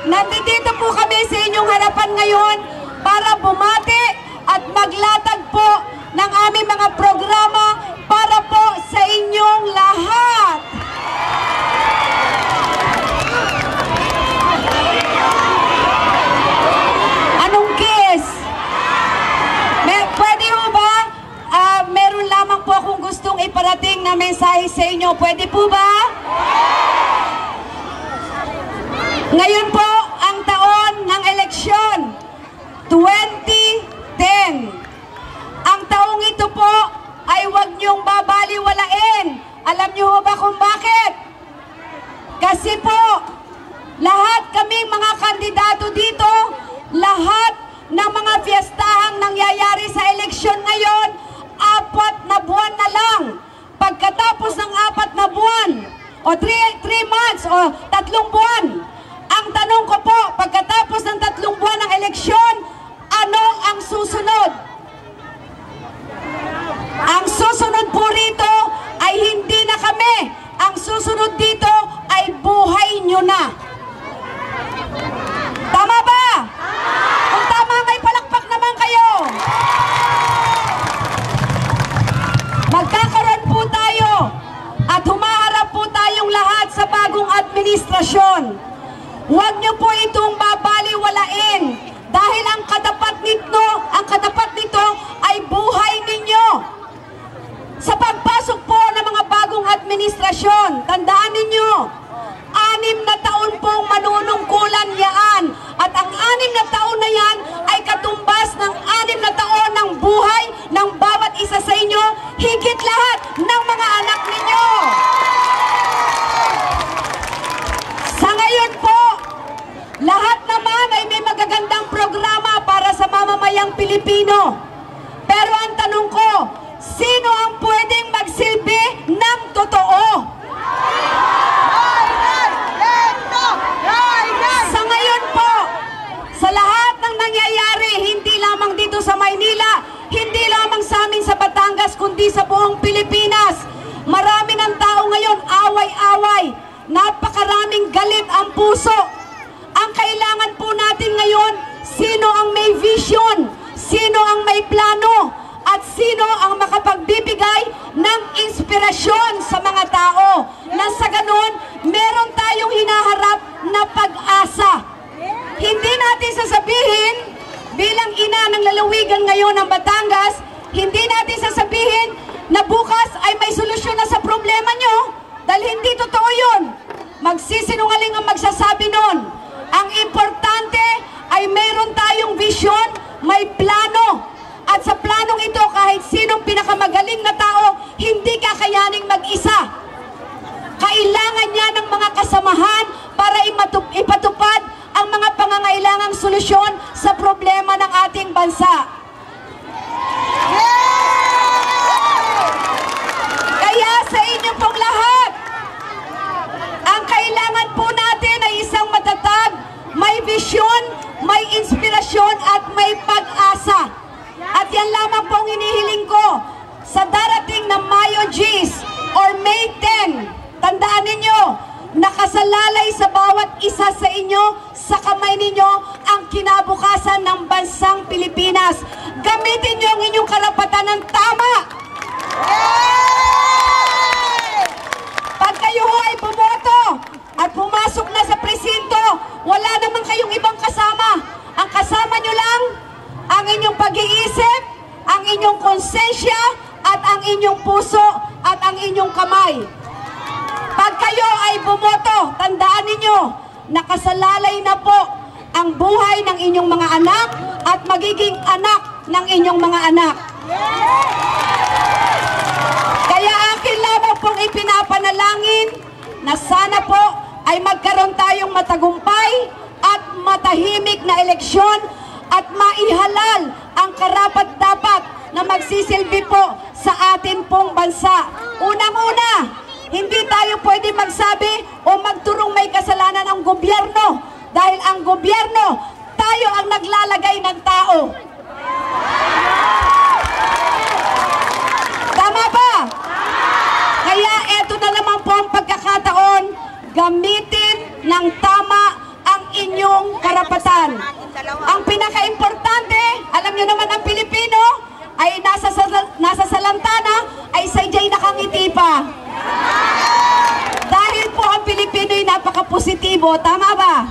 nandito po kami sa inyong harapan ngayon para bumati at maglatag po ng aming mga programa para po sa inyong lahat. Anong kiss? Pwede mo ba? Meron lamang po akong gustong iparating na mensahe sa inyo. Pwede po ba? Ngayon po ang taon ng eleksyon, 2010. Ang taong ito po ay huwag niyong babaliwalain. Alam niyo ba kung bakit? Kasi po, lahat kaming mga kandidato dito, lahat ng mga piyestahang nangyayari sa eleksyon ngayon, 4 na buwan na lang. Pagkatapos ng 4 na buwan, o 3 months, o 3 buwan, ang tanong ko po, pagkatapos ng 3 buwan ng eleksyon, ano ang susunod? Ang susunod po rito ay hindi na kami. Ang susunod dito ay buhay nyo na. Tama ba? Kung tama, may palakpak naman kayo. Magkakaroon po tayo at humaharap po tayong lahat sa bagong administrasyon. Huwag nyo po itong babaliwalain dahil ang katapat nito ay buhay ninyo. Sa pagpasok po ng mga bagong administrasyon, tandaan ninyo, 6 na taon pong manunungkulan yan. At ang 6 na taon na yan ay katumbas ng 6 na taon ng buhay ng bawat isa sa inyo, higit lahat ng mga anak ninyo. Sa ngayon po, lahat naman ay may magagandang programa para sa mamamayang Pilipino. Pero ang tanong ko, sino ang pwedeng magsilbi ng totoo? Sa ngayon po, sa lahat ng nangyayari, hindi lamang dito sa Maynila, hindi lamang sa amin sa Batangas, kundi sa buong Pilipinas, marami ng tao ngayon away-away, napakaraming galit ang puso. Ang kailangan po natin ngayon, sino ang may vision, sino ang may plano, at sino ang makapagbibigay ng inspirasyon sa mga tao. Na sa ganun, meron tayong hinaharap na pag-asa. Hindi natin sasabihin, bilang ina ng lalawigan ngayon ng Batangas, hindi natin sasabihin na bukas ay may solusyon na sa problema nyo, dahil hindi totoo yun. Magsisinungaling ang magsasabi nun. Ang importante ay mayroon tayong vision, may plano. At sa planong ito, kahit sinong pinakamagaling na tao, hindi kakayaning mag-isa. Kailangan niya ng mga kasamahan para ipatupad ang mga pangangailangang solusyon sa problema ng ating bansa. Kaya sa inyo pong lahat, ang kailangan po natin ay isang matatag, may vision, may inspirasyon at may pag-asa. At yan lamang pong hinihiling ko sa darating na Mayo G's or May 10. Tandaan ninyo, nakasalalay sa bawat isa sa inyo, sa kamay ninyo, ang kinabukasan ng bansang Pilipinas. Gamitin nyo ang inyong karapatan ng tama. Pag kayo ay bumoto at pumasok na sa presinto, wala naman kayong ibang kasama. Ang kasama nyo lang ang inyong pag-iisip, ang inyong konsensya, at ang inyong puso, at ang inyong kamay. Pag kayo ay bumoto, tandaan ninyo, nakasalalay na po ang buhay ng inyong mga anak at magiging anak ng inyong mga anak. Kaya akin lamang pong ipinapanalangin na sana po ay magkaroon tayong matagumpay at matahimik na eleksyon at maihalal ang karapat-dapat na magsisilbi po sa atin pong bansa. Unang-una, hindi tayo pwede magsabi o magturong may kasalanan ang gobyerno dahil ang gobyerno, tayo ang naglalagay ng tao. Tama ba? Kaya eto na naman po ang pagkakataon, gamitin ng tama ang inyong karapatan. Ang pinaka-importante, alam nyo naman ang Pilipino, ay nasa salantana, ay sadyay nakangiti pa. Dahil po ang Pilipino ay napaka-positibo, tama ba?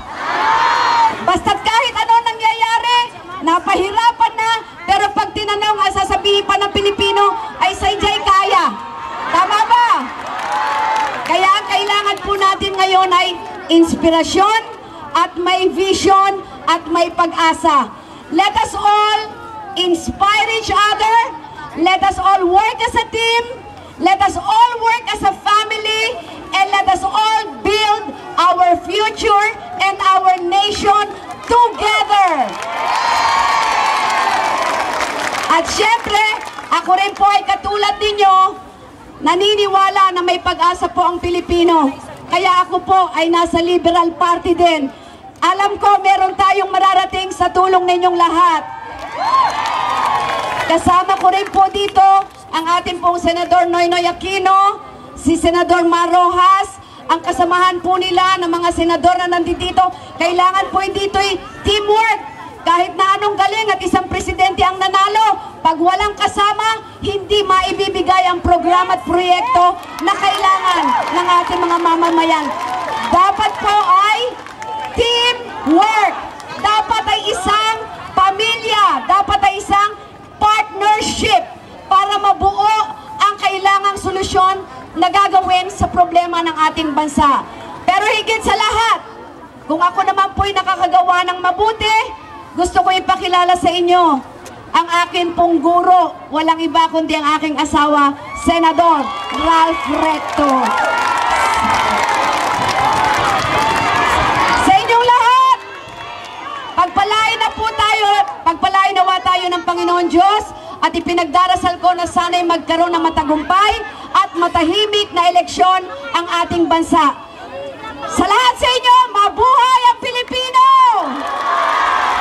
Basta't kahit ano nangyayari, napahirapan na, pero pag tinanong, ang sasabihin pa ng Pilipino, ay sadyay kaya. Tama ba? Kaya ang kailangan po natin ngayon ay inspirasyon at may vision at may pag-asa. Let us all inspire each other. Let us all work as a team. Let us all work as a family. And let us all build our future and our nation together. At syempre, ako rin po ay katulad ninyo, naniniwala na may pag-asa po ang Pilipino. Kaya ako po ay nasa Liberal Party din. Alam ko meron tayong mararating sa tulong ninyong lahat. Kasama ko rin po dito ang ating pong Senador Noynoy Aquino, si Senador Mar Rojas, ang kasamahan po nila ng mga senador na nandito. Kailangan po dito'y teamwork. Kahit na anong galing at isang presidente ang nanalo, pag walang kasama, hindi maibibigay ang programa at proyekto na kailangan ng ating mga mamamayan. Dapat po ay teamwork. Dapat ay isang pamilya. Dapat ay isang partnership para mabuo ang kailangang solusyon na gagawin sa problema ng ating bansa. Pero higit sa lahat, kung ako naman po'y nakakagawa ng mabuti, gusto ko ipakilala sa inyo ang akin pong guro, walang iba kundi ang aking asawa, Senador Ralph Recto. Sa inyong lahat, pagpalain na po tayo, pagpalain nawa tayo ng Panginoon Diyos at ipinagdarasal ko na sana'y magkaroon ng matagumpay at matahimik na eleksyon ang ating bansa. Sa lahat sa inyo, mabuhay ang Pilipino!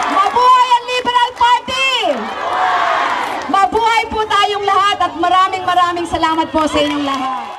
Mabuhay ang Liberal Party! Mabuhay po tayong lahat at maraming salamat po sa inyong lahat.